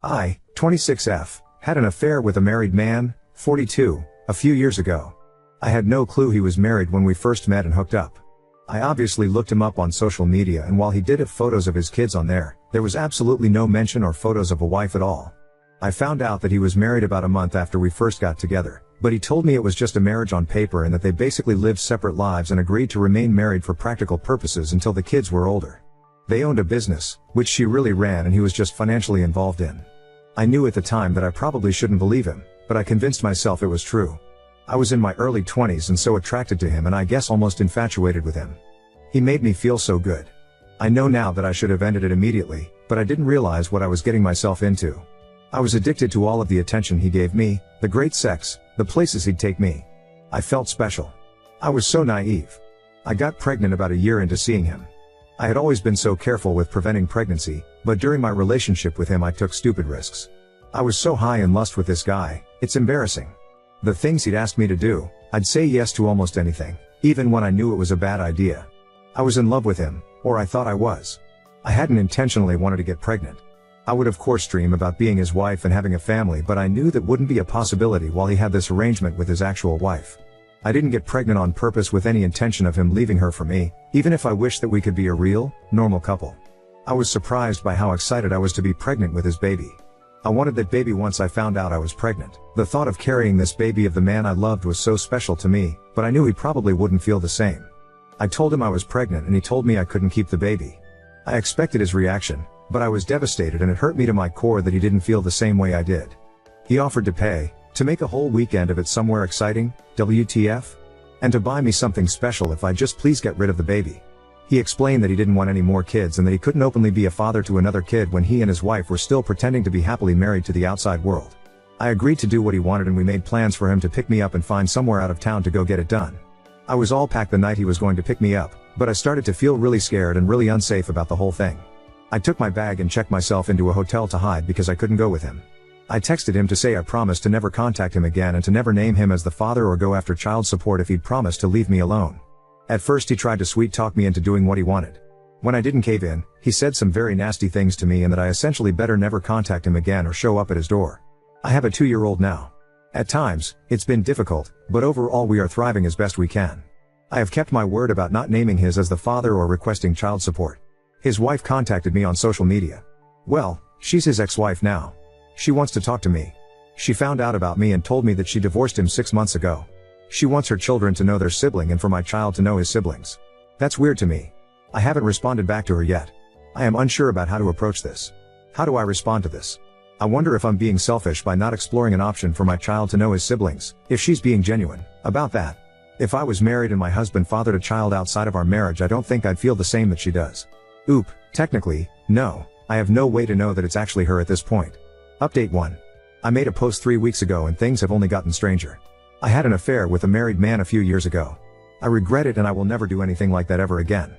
I, 26F, had an affair with a married man, 42, a few years ago. I had no clue he was married when we first met and hooked up. I obviously looked him up on social media, and while he did have photos of his kids on there was absolutely no mention or photos of a wife at all. I found out that he was married about a month after we first got together, but he told me it was just a marriage on paper and that they basically lived separate lives and agreed to remain married for practical purposes until the kids were older. They owned a business, which she really ran, and he was just financially involved in. I knew at the time that I probably shouldn't believe him, but I convinced myself it was true. I was in my early 20s and so attracted to him, and I guess almost infatuated with him. He made me feel so good. I know now that I should have ended it immediately, but I didn't realize what I was getting myself into. I was addicted to all of the attention he gave me, the great sex, the places he'd take me. I felt special. I was so naive. I got pregnant about a year into seeing him. I had always been so careful with preventing pregnancy, but during my relationship with him I took stupid risks. I was so high in lust with this guy, it's embarrassing. The things he'd ask me to do, I'd say yes to almost anything, even when I knew it was a bad idea. I was in love with him, or I thought I was. I hadn't intentionally wanted to get pregnant. I would of course dream about being his wife and having a family, but I knew that wouldn't be a possibility while he had this arrangement with his actual wife. I didn't get pregnant on purpose with any intention of him leaving her for me, even if I wished that we could be a real, normal couple. I was surprised by how excited I was to be pregnant with his baby. I wanted that baby once I found out I was pregnant. The thought of carrying this baby of the man I loved was so special to me, but I knew he probably wouldn't feel the same. I told him I was pregnant and he told me I couldn't keep the baby. I expected his reaction, but I was devastated, and it hurt me to my core that he didn't feel the same way I did. He offered to pay, to make a whole weekend of it somewhere exciting, WTF? And to buy me something special if I just please get rid of the baby. He explained that he didn't want any more kids and that he couldn't openly be a father to another kid when he and his wife were still pretending to be happily married to the outside world. I agreed to do what he wanted, and we made plans for him to pick me up and find somewhere out of town to go get it done. I was all packed the night he was going to pick me up, but I started to feel really scared and really unsafe about the whole thing. I took my bag and checked myself into a hotel to hide because I couldn't go with him. I texted him to say I promised to never contact him again and to never name him as the father or go after child support if he'd promised to leave me alone. At first he tried to sweet talk me into doing what he wanted. When I didn't cave in, he said some very nasty things to me and that I essentially better never contact him again or show up at his door. I have a 2-year-old now. At times, it's been difficult, but overall we are thriving as best we can. I have kept my word about not naming his as the father or requesting child support. His wife contacted me on social media. Well, she's his ex-wife now. She wants to talk to me. She found out about me and told me that she divorced him 6 months ago. She wants her children to know their sibling and for my child to know his siblings. That's weird to me. I haven't responded back to her yet. I am unsure about how to approach this. How do I respond to this? I wonder if I'm being selfish by not exploring an option for my child to know his siblings, if she's being genuine about that. If I was married and my husband fathered a child outside of our marriage, I don't think I'd feel the same that she does. Oop, technically, no, I have no way to know that it's actually her at this point. Update 1. I made a post 3 weeks ago and things have only gotten stranger. I had an affair with a married man a few years ago. I regret it and I will never do anything like that ever again.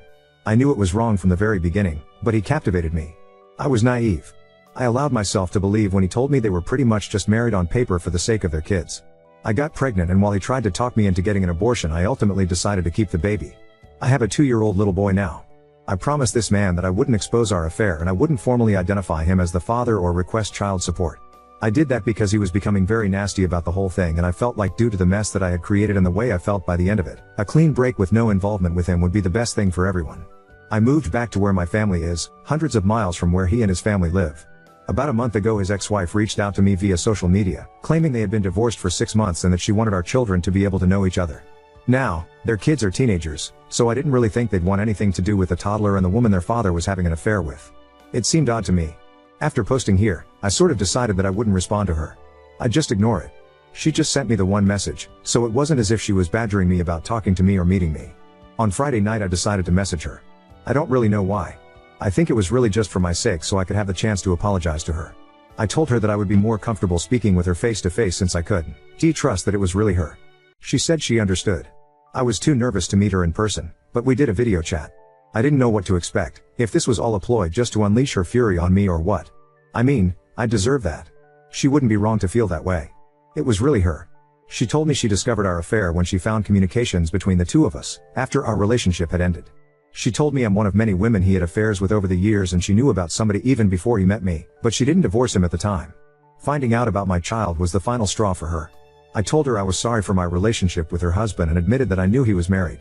I knew it was wrong from the very beginning, but he captivated me. I was naive. I allowed myself to believe when he told me they were pretty much just married on paper for the sake of their kids. I got pregnant, and while he tried to talk me into getting an abortion, I ultimately decided to keep the baby. I have a 2-year-old little boy now. I promised this man that I wouldn't expose our affair and I wouldn't formally identify him as the father or request child support. I did that because he was becoming very nasty about the whole thing, and I felt like due to the mess that I had created and the way I felt by the end of it, a clean break with no involvement with him would be the best thing for everyone. I moved back to where my family is, hundreds of miles from where he and his family live. About a month ago his ex-wife reached out to me via social media, claiming they had been divorced for 6 months and that she wanted our children to be able to know each other. Now, their kids are teenagers, so I didn't really think they'd want anything to do with the toddler and the woman their father was having an affair with. It seemed odd to me. After posting here, I sort of decided that I wouldn't respond to her. I'd just ignore it. She just sent me the one message, so it wasn't as if she was badgering me about talking to me or meeting me. On Friday night I decided to message her. I don't really know why. I think it was really just for my sake so I could have the chance to apologize to her. I told her that I would be more comfortable speaking with her face to face since I couldn't trust that it was really her. She said she understood. I was too nervous to meet her in person, but we did a video chat. I didn't know what to expect, if this was all a ploy just to unleash her fury on me or what. I mean, I deserve that. She wouldn't be wrong to feel that way. It was really her. She told me she discovered our affair when she found communications between the two of us, after our relationship had ended. She told me I'm one of many women he had affairs with over the years, and she knew about somebody even before he met me, but she didn't divorce him at the time. Finding out about my child was the final straw for her. I told her I was sorry for my relationship with her husband and admitted that I knew he was married.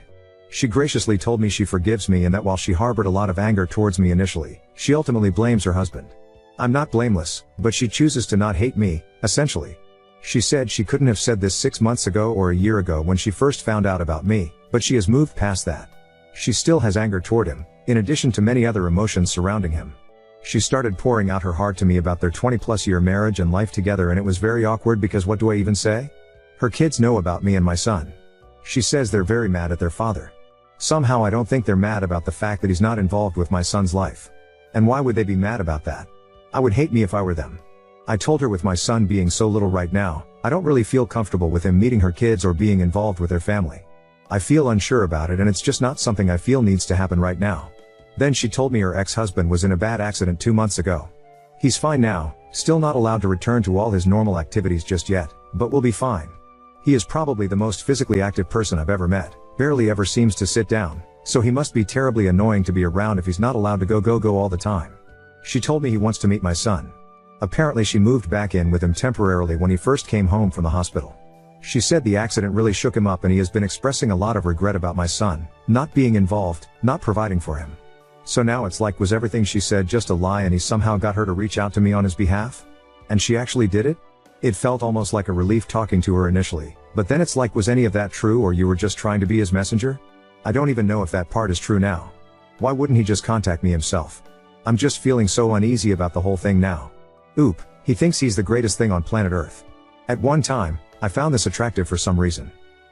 She graciously told me she forgives me and that while she harbored a lot of anger towards me initially, she ultimately blames her husband. I'm not blameless, but she chooses to not hate me, essentially. She said she couldn't have said this 6 months ago or a year ago when she first found out about me, but she has moved past that. She still has anger toward him, in addition to many other emotions surrounding him. She started pouring out her heart to me about their 20+ year marriage and life together, and it was very awkward because what do I even say? Her kids know about me and my son. She says they're very mad at their father. Somehow I don't think they're mad about the fact that he's not involved with my son's life. And why would they be mad about that? I would hate me if I were them. I told her with my son being so little right now, I don't really feel comfortable with him meeting her kids or being involved with their family. I feel unsure about it, and it's just not something I feel needs to happen right now. Then she told me her ex-husband was in a bad accident 2 months ago. He's fine now, still not allowed to return to all his normal activities just yet, but will be fine. He is probably the most physically active person I've ever met, barely ever seems to sit down, so he must be terribly annoying to be around if he's not allowed to go all the time. She told me he wants to meet my son. Apparently she moved back in with him temporarily when he first came home from the hospital. She said the accident really shook him up, and he has been expressing a lot of regret about my son, not being involved, not providing for him. So now it's like, was everything she said just a lie and he somehow got her to reach out to me on his behalf? And she actually did it? It felt almost like a relief talking to her initially, but then it's like, was any of that true, or you were just trying to be his messenger? I don't even know if that part is true now. Why wouldn't he just contact me himself? I'm just feeling so uneasy about the whole thing now. Oop, he thinks he's the greatest thing on planet Earth. At one time, I found this attractive for some reason.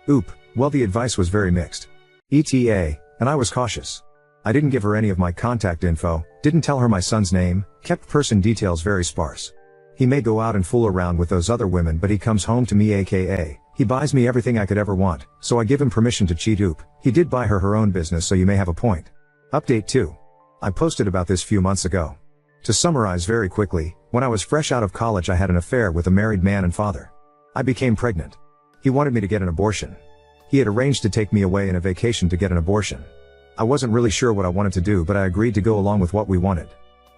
Oop, well, the advice was very mixed. ETA, and I was cautious. I didn't give her any of my contact info, didn't tell her my son's name, kept person details very sparse. He may go out and fool around with those other women, but he comes home to me, aka, he buys me everything I could ever want, so I give him permission to cheat. Oop, he did buy her own business, so you may have a point. Update 2. I posted about this few months ago. To summarize very quickly, when I was fresh out of college I had an affair with a married man and father. I became pregnant. He wanted me to get an abortion. He had arranged to take me away in a vacation to get an abortion. I wasn't really sure what I wanted to do, but I agreed to go along with what we wanted.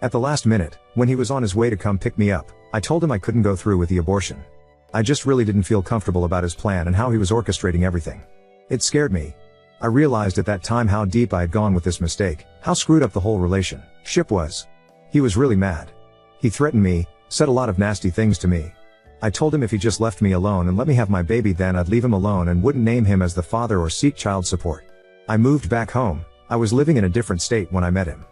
At the last minute, when he was on his way to come pick me up, I told him I couldn't go through with the abortion. I just really didn't feel comfortable about his plan and how he was orchestrating everything. It scared me. I realized at that time how deep I had gone with this mistake, how screwed up the whole relationship was. He was really mad. He threatened me, said a lot of nasty things to me. I told him if he just left me alone and let me have my baby, then I'd leave him alone and wouldn't name him as the father or seek child support. I moved back home. I was living in a different state when I met him.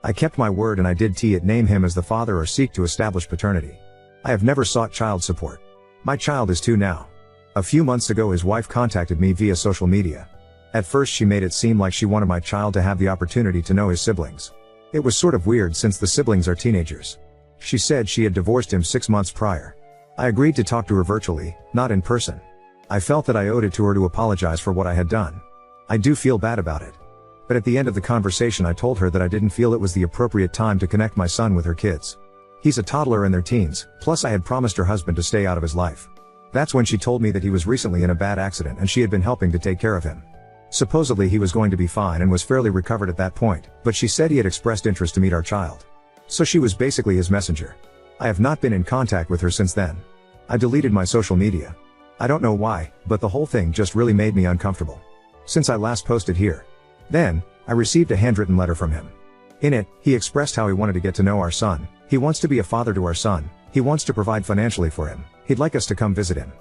I kept my word and I did name him as the father or seek to establish paternity. I have never sought child support. My child is 2 now. A few months ago his wife contacted me via social media. At first she made it seem like she wanted my child to have the opportunity to know his siblings. It was sort of weird since the siblings are teenagers. She said she had divorced him 6 months prior. I agreed to talk to her virtually, not in person. I felt that I owed it to her to apologize for what I had done. I do feel bad about it. But at the end of the conversation I told her that I didn't feel it was the appropriate time to connect my son with her kids. He's a toddler in their teens, plus I had promised her husband to stay out of his life. That's when she told me that he was recently in a bad accident and she had been helping to take care of him. Supposedly he was going to be fine and was fairly recovered at that point, but she said he had expressed interest to meet our child. So she was basically his messenger. I have not been in contact with her since then. I deleted my social media. I don't know why, but the whole thing just really made me uncomfortable. Since I last posted here. Then, I received a handwritten letter from him. In it, he expressed how he wanted to get to know our son. He wants to be a father to our son. He wants to provide financially for him. He'd like us to come visit him.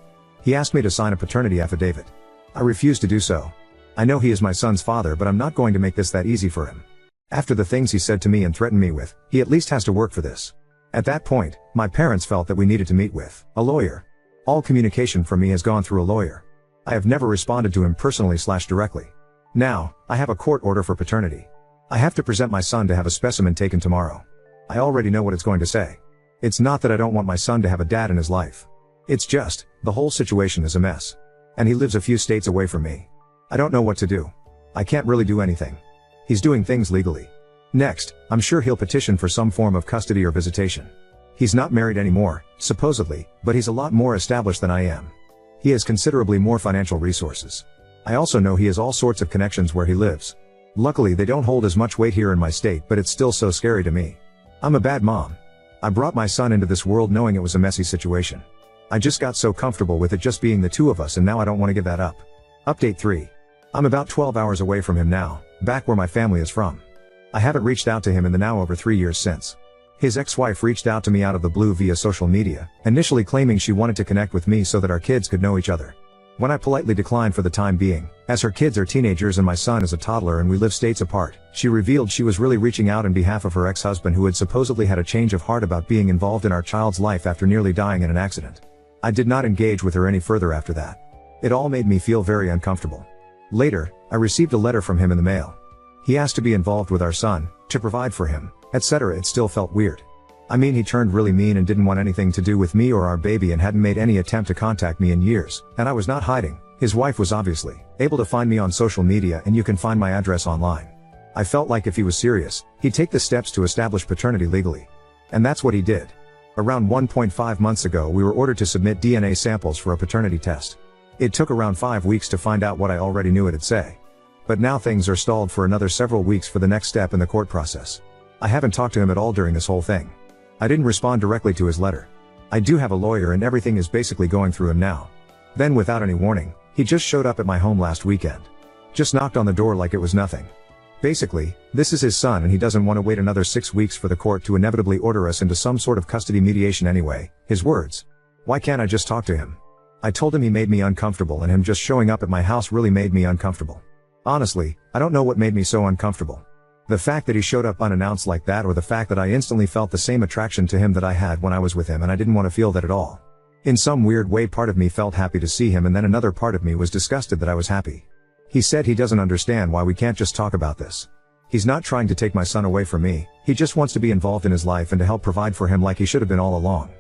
He asked me to sign a paternity affidavit. I refused to do so. I know he is my son's father, but I'm not going to make this that easy for him. After the things he said to me and threatened me with, he at least has to work for this. At that point, my parents felt that we needed to meet with a lawyer. All communication from me has gone through a lawyer. I have never responded to him personally/directly. Now, I have a court order for paternity. I have to present my son to have a specimen taken tomorrow. I already know what it's going to say. It's not that I don't want my son to have a dad in his life. It's just, the whole situation is a mess. And he lives a few states away from me. I don't know what to do. I can't really do anything. He's doing things legally. Next, I'm sure he'll petition for some form of custody or visitation. He's not married anymore, supposedly, but he's a lot more established than I am. He has considerably more financial resources. I also know he has all sorts of connections where he lives. Luckily they don't hold as much weight here in my state, but it's still so scary to me. I'm a bad mom. I brought my son into this world knowing it was a messy situation. I just got so comfortable with it just being the two of us, and now I don't want to give that up. Update 3. I'm about 12 hours away from him now, back where my family is from. I haven't reached out to him in the now over 3 years since. His ex-wife reached out to me out of the blue via social media, initially claiming she wanted to connect with me so that our kids could know each other. When I politely declined for the time being, as her kids are teenagers and my son is a toddler and we live states apart, she revealed she was really reaching out on behalf of her ex-husband, who had supposedly had a change of heart about being involved in our child's life after nearly dying in an accident. I did not engage with her any further after that. It all made me feel very uncomfortable. Later, I received a letter from him in the mail. He asked to be involved with our son, to provide for him, etc. It still felt weird. I mean, he turned really mean and didn't want anything to do with me or our baby and hadn't made any attempt to contact me in years, and I was not hiding. His wife was obviously able to find me on social media, and you can find my address online. I felt like if he was serious, he'd take the steps to establish paternity legally. And that's what he did. Around 1.5 months ago we were ordered to submit DNA samples for a paternity test. It took around 5 weeks to find out what I already knew it'd say. But now things are stalled for another several weeks for the next step in the court process. I haven't talked to him at all during this whole thing. I didn't respond directly to his letter. I do have a lawyer and everything is basically going through him now. Then without any warning, he just showed up at my home last weekend. Just knocked on the door like it was nothing. Basically, this is his son and he doesn't want to wait another 6 weeks for the court to inevitably order us into some sort of custody mediation anyway. His words. Why can't I just talk to him? I told him he made me uncomfortable, and him just showing up at my house really made me uncomfortable. Honestly, I don't know what made me so uncomfortable. The fact that he showed up unannounced like that, or the fact that I instantly felt the same attraction to him that I had when I was with him, and I didn't want to feel that at all. In some weird way, part of me felt happy to see him, and then another part of me was disgusted that I was happy. He said he doesn't understand why we can't just talk about this. He's not trying to take my son away from me, he just wants to be involved in his life and to help provide for him like he should have been all along.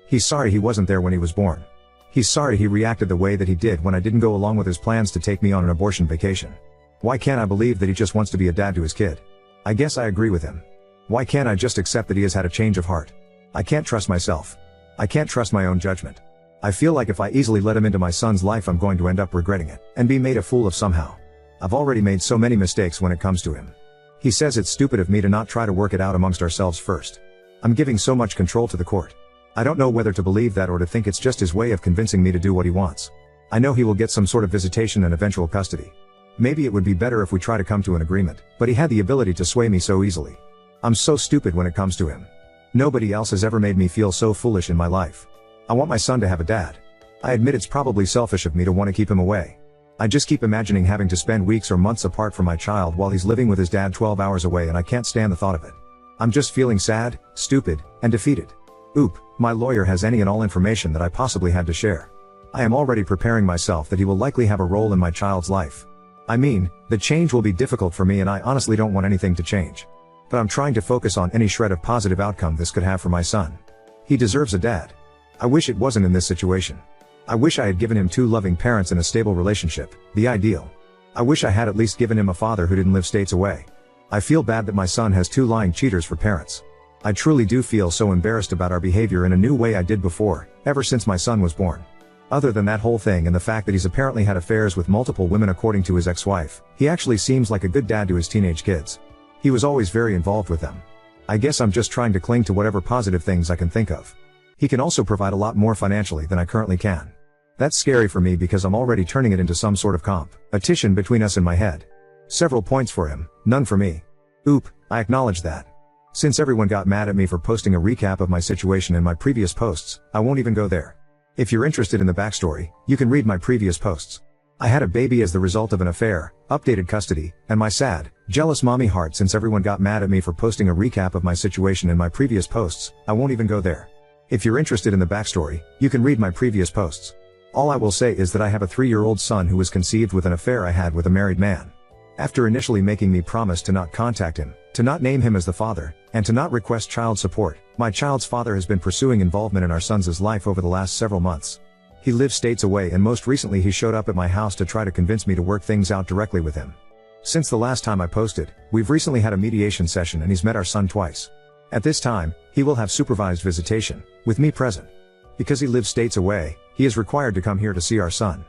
He's sorry he wasn't there when he was born. He's sorry he reacted the way that he did when I didn't go along with his plans to take me on an abortion vacation. Why can't I believe that he just wants to be a dad to his kid? I guess I agree with him. Why can't I just accept that he has had a change of heart? I can't trust myself. I can't trust my own judgment. I feel like if I easily let him into my son's life, I'm going to end up regretting it, and be made a fool of somehow. I've already made so many mistakes when it comes to him. He says it's stupid of me to not try to work it out amongst ourselves first. I'm giving so much control to the court. I don't know whether to believe that or to think it's just his way of convincing me to do what he wants. I know he will get some sort of visitation and eventual custody. Maybe it would be better if we try to come to an agreement, but he had the ability to sway me so easily. I'm so stupid when it comes to him. Nobody else has ever made me feel so foolish in my life. I want my son to have a dad. I admit it's probably selfish of me to want to keep him away. I just keep imagining having to spend weeks or months apart from my child while he's living with his dad 12 hours away, and I can't stand the thought of it. I'm just feeling sad, stupid, and defeated. Oop, my lawyer has any and all information that I possibly had to share. I am already preparing myself that he will likely have a role in my child's life. I mean, the change will be difficult for me, and I honestly don't want anything to change. But I'm trying to focus on any shred of positive outcome this could have for my son. He deserves a dad. I wish it wasn't in this situation. I wish I had given him 2 loving parents in a stable relationship, the ideal. I wish I had at least given him a father who didn't live states away. I feel bad that my son has 2 lying cheaters for parents. I truly do feel so embarrassed about our behavior in a new way I did before, ever since my son was born. Other than that whole thing and the fact that he's apparently had affairs with multiple women according to his ex-wife, he actually seems like a good dad to his teenage kids. He was always very involved with them. I guess I'm just trying to cling to whatever positive things I can think of. He can also provide a lot more financially than I currently can. That's scary for me because I'm already turning it into some sort of competition between us in my head. Several points for him, none for me. Oop, I acknowledge that. Since everyone got mad at me for posting a recap of my situation in my previous posts, I won't even go there. If you're interested in the backstory, you can read my previous posts. I had a baby as the result of an affair, updated custody, and my sad, jealous mommy heart. Since everyone got mad at me for posting a recap of my situation in my previous posts, I won't even go there. If you're interested in the backstory, you can read my previous posts. All I will say is that I have a 3-year-old son who was conceived with an affair I had with a married man. After initially making me promise to not contact him, to not name him as the father, and to not request child support, my child's father has been pursuing involvement in our son's life over the last several months. He lives states away, and most recently he showed up at my house to try to convince me to work things out directly with him. Since the last time I posted, we've recently had a mediation session and he's met our son twice. At this time, he will have supervised visitation, with me present. Because he lives states away, he is required to come here to see our son.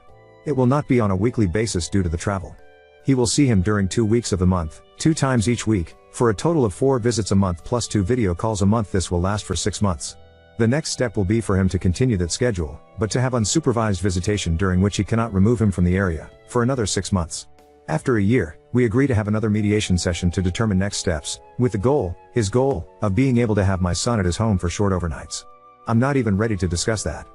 It will not be on a weekly basis due to the travel. He will see him during 2 weeks of the month, 2 times each week, for a total of 4 visits a month plus 2 video calls a month. This will last for 6 months. The next step will be for him to continue that schedule, but to have unsupervised visitation during which he cannot remove him from the area, for another 6 months. After a year, we agree to have another mediation session to determine next steps, with the goal, his goal, of being able to have my son at his home for short overnights. I'm not even ready to discuss that.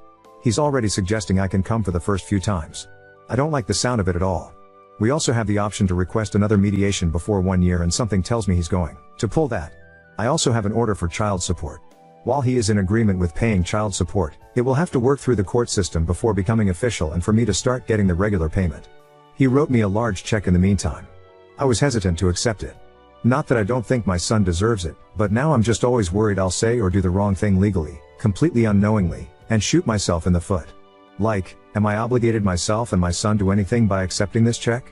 He's already suggesting I can come for the first few times. I don't like the sound of it at all. We also have the option to request another mediation before 1 year, and something tells me he's going to pull that. I also have an order for child support. While he is in agreement with paying child support, it will have to work through the court system before becoming official and for me to start getting the regular payment. He wrote me a large check in the meantime. I was hesitant to accept it. Not that I don't think my son deserves it, but now I'm just always worried I'll say or do the wrong thing legally, completely unknowingly, and shoot myself in the foot. Like, am I obligated myself and my son to anything by accepting this check?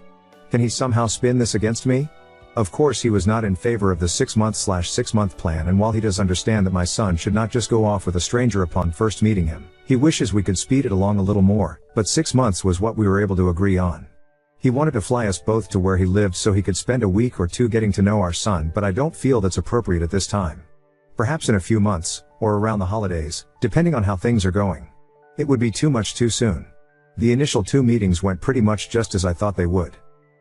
Can he somehow spin this against me? Of course he was not in favor of the 6-month/6-month plan, and while he does understand that my son should not just go off with a stranger upon first meeting him, he wishes we could speed it along a little more, but 6 months was what we were able to agree on. He wanted to fly us both to where he lived so he could spend a week or 2 getting to know our son, but I don't feel that's appropriate at this time. Perhaps in a few months, or around the holidays, depending on how things are going. It would be too much too soon. The initial 2 meetings went pretty much just as I thought they would.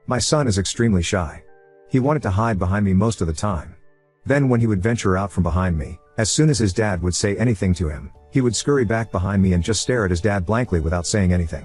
My son is extremely shy. He wanted to hide behind me most of the time. Then when he would venture out from behind me, as soon as his dad would say anything to him, he would scurry back behind me and just stare at his dad blankly without saying anything.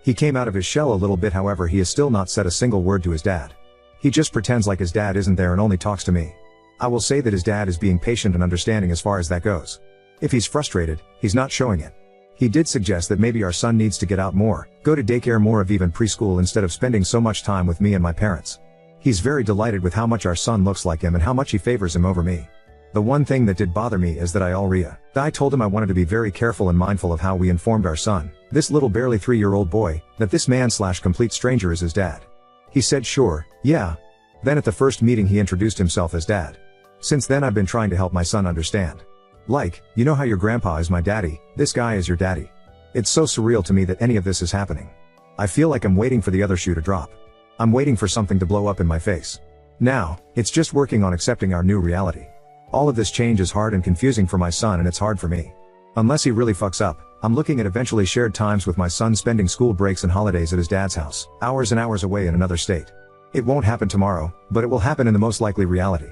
He came out of his shell a little bit, however he has still not said a single word to his dad. He just pretends like his dad isn't there and only talks to me. I will say that his dad is being patient and understanding as far as that goes. If he's frustrated, he's not showing it. He did suggest that maybe our son needs to get out more, go to daycare more of even preschool instead of spending so much time with me and my parents. He's very delighted with how much our son looks like him and how much he favors him over me. The one thing that did bother me is that I told him I wanted to be very careful and mindful of how we informed our son, this little barely 3-year-old boy, that this man/complete stranger is his dad. He said sure, yeah. Then at the first meeting he introduced himself as dad. Since then I've been trying to help my son understand. Like, you know how your grandpa is my daddy, this guy is your daddy. It's so surreal to me that any of this is happening. I feel like I'm waiting for the other shoe to drop. I'm waiting for something to blow up in my face. Now, it's just working on accepting our new reality. All of this change is hard and confusing for my son, and it's hard for me. Unless he really fucks up, I'm looking at eventually shared times with my son, spending school breaks and holidays at his dad's house, hours and hours away in another state. It won't happen tomorrow, but it will happen in the most likely reality.